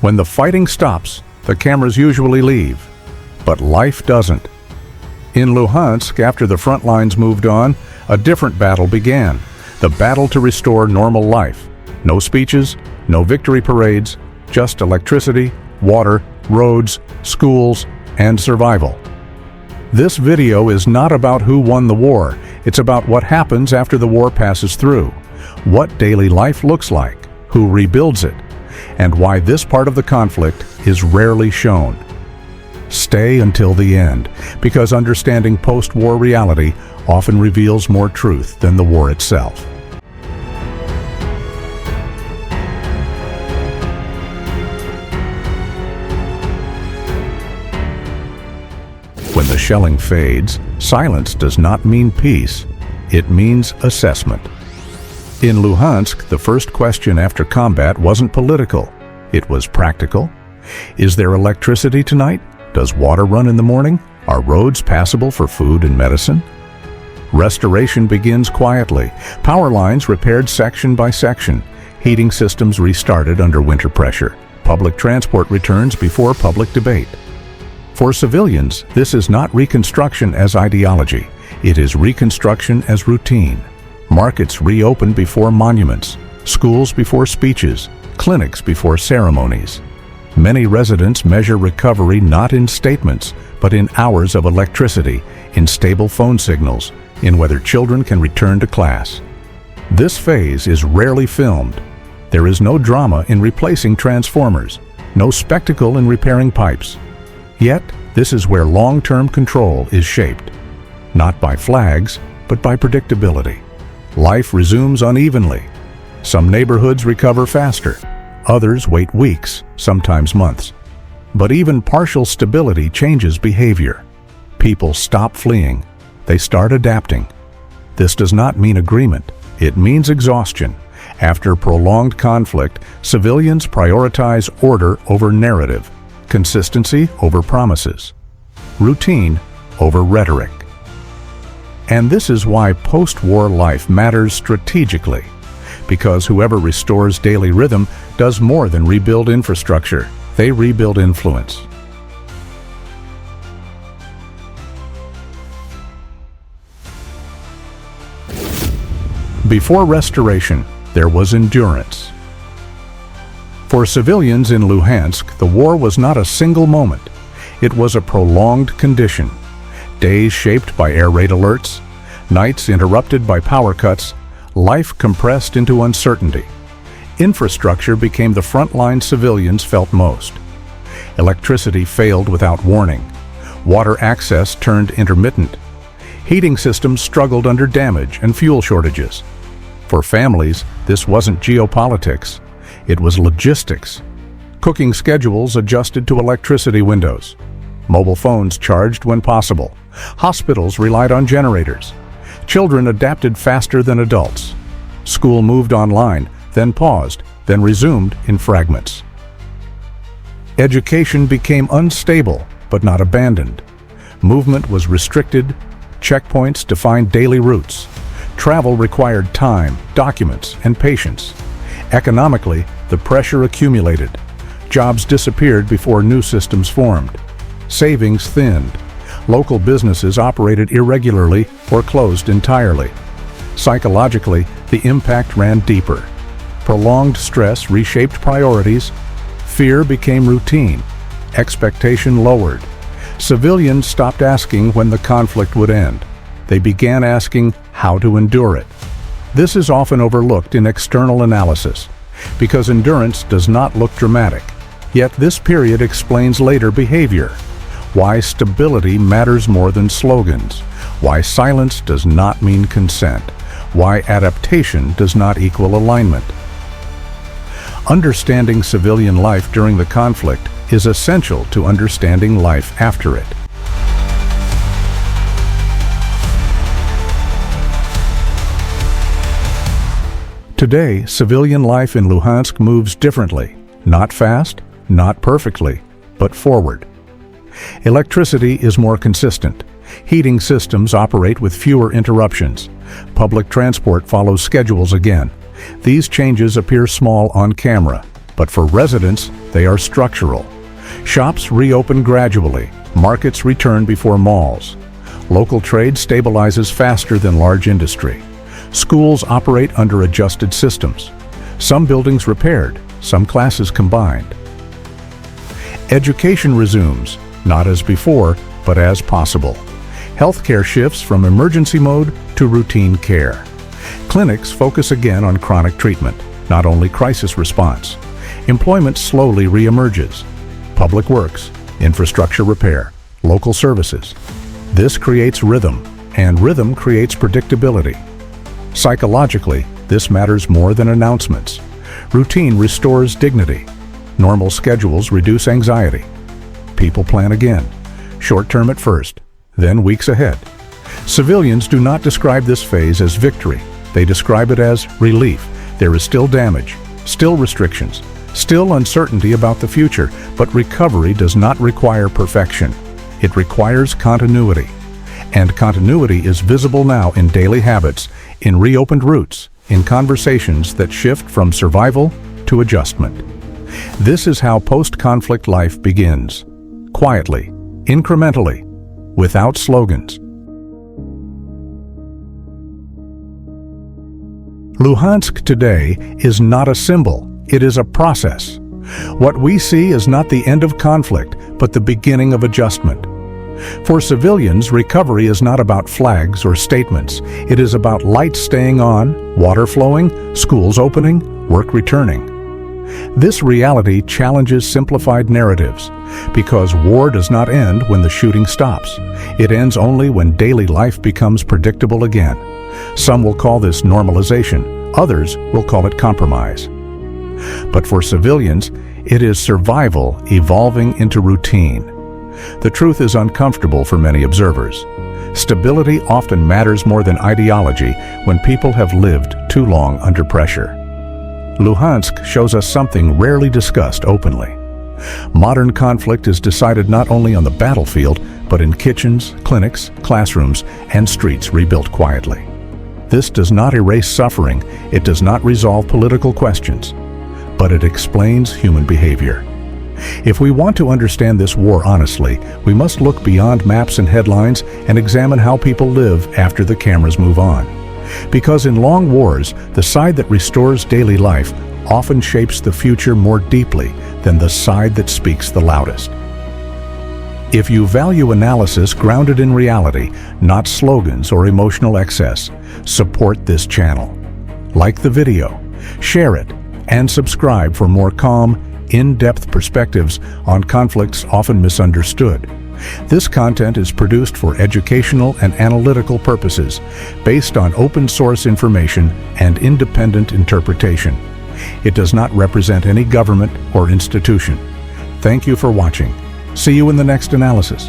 When the fighting stops, the cameras usually leave. But life doesn't. In Luhansk, after the front lines moved on, a different battle began. The battle to restore normal life. No speeches, no victory parades, just electricity, water, roads, schools, and survival. This video is not about who won the war. It's about what happens after the war passes through, what daily life looks like, who rebuilds it, and why this part of the conflict is rarely shown. Stay until the end, because understanding post-war reality often reveals more truth than the war itself. When the shelling fades, silence does not mean peace. It means assessment. In Luhansk, the first question after combat wasn't political. It was practical. Is there electricity tonight? Does water run in the morning? Are roads passable for food and medicine? Restoration begins quietly. Power lines repaired section by section. Heating systems restarted under winter pressure. Public transport returns before public debate. For civilians, this is not reconstruction as ideology. It is reconstruction as routine. Markets reopen before monuments, schools before speeches, clinics before ceremonies. Many residents measure recovery not in statements, but in hours of electricity, in stable phone signals, in whether children can return to class. This phase is rarely filmed. There is no drama in replacing transformers, no spectacle in repairing pipes. Yet, this is where long-term control is shaped. Not by flags, but by predictability. Life resumes unevenly. Some neighborhoods recover faster. Others wait weeks, sometimes months. But even partial stability changes behavior. People stop fleeing. They start adapting. This does not mean agreement. It means exhaustion. After prolonged conflict, civilians prioritize order over narrative, consistency over promises, routine over rhetoric. And this is why post-war life matters strategically, because whoever restores daily rhythm does more than rebuild infrastructure. They rebuild influence. Before restoration, there was endurance. For civilians in Luhansk, the war was not a single moment. It was a prolonged condition. Days shaped by air raid alerts, nights interrupted by power cuts, life compressed into uncertainty. Infrastructure became the frontline civilians felt most. Electricity failed without warning. Water access turned intermittent. Heating systems struggled under damage and fuel shortages. For families, this wasn't geopolitics. It was logistics. Cooking schedules adjusted to electricity windows. Mobile phones charged when possible. Hospitals relied on generators. Children adapted faster than adults. School moved online, then paused, then resumed in fragments. Education became unstable, but not abandoned. Movement was restricted. Checkpoints defined daily routes. Travel required time, documents, and patience. Economically, the pressure accumulated. Jobs disappeared before new systems formed. Savings thinned. Local businesses operated irregularly or closed entirely. Psychologically, the impact ran deeper. Prolonged stress reshaped priorities. Fear became routine. Expectation lowered. Civilians stopped asking when the conflict would end. They began asking how to endure it. This is often overlooked in external analysis, because endurance does not look dramatic. Yet this period explains later behavior, why stability matters more than slogans, why silence does not mean consent, why adaptation does not equal alignment. Understanding civilian life during the conflict is essential to understanding life after it. Today, civilian life in Luhansk moves differently. Not fast, not perfectly, but forward. Electricity is more consistent. Heating systems operate with fewer interruptions. Public transport follows schedules again. These changes appear small on camera, But for residents, they are structural. Shops reopen gradually. Markets return before malls. Local trade stabilizes faster than large industry. Schools operate under adjusted systems. Some buildings repaired, some classes combined. Education resumes, not as before, but as possible. Healthcare shifts from emergency mode to routine care. Clinics focus again on chronic treatment, not only crisis response. Employment slowly reemerges. Public works, infrastructure repair, local services. This creates rhythm, and rhythm creates predictability. Psychologically, this matters more than announcements. Routine restores dignity. Normal schedules reduce anxiety. People plan again, short-term at first, then weeks ahead. Civilians do not describe this phase as victory. They describe it as relief. There is still damage, still restrictions, still uncertainty about the future, but recovery does not require perfection. It requires continuity. And continuity is visible now in daily habits, in reopened routes, in conversations that shift from survival to adjustment. This is how post-conflict life begins. Quietly, incrementally, without slogans. Luhansk today is not a symbol, it is a process. What we see is not the end of conflict, but the beginning of adjustment. For civilians, recovery is not about flags or statements. It is about lights staying on, water flowing, schools opening, work returning. This reality challenges simplified narratives, because war does not end when the shooting stops. It ends only when daily life becomes predictable again. Some will call this normalization, others will call it compromise. But for civilians, it is survival evolving into routine. The truth is uncomfortable for many observers. Stability often matters more than ideology when people have lived too long under pressure. Luhansk shows us something rarely discussed openly. Modern conflict is decided not only on the battlefield, but in kitchens, clinics, classrooms, and streets rebuilt quietly. This does not erase suffering, it does not resolve political questions, but it explains human behavior. If we want to understand this war honestly, we must look beyond maps and headlines and examine how people live after the cameras move on. Because in long wars, the side that restores daily life often shapes the future more deeply than the side that speaks the loudest. If you value analysis grounded in reality, not slogans or emotional excess, support this channel. Like the video, share it, and subscribe for more calm, in-depth perspectives on conflicts often misunderstood. This content is produced for educational and analytical purposes, based on open-source information and independent interpretation. It does not represent any government or institution. Thank you for watching. See you in the next analysis.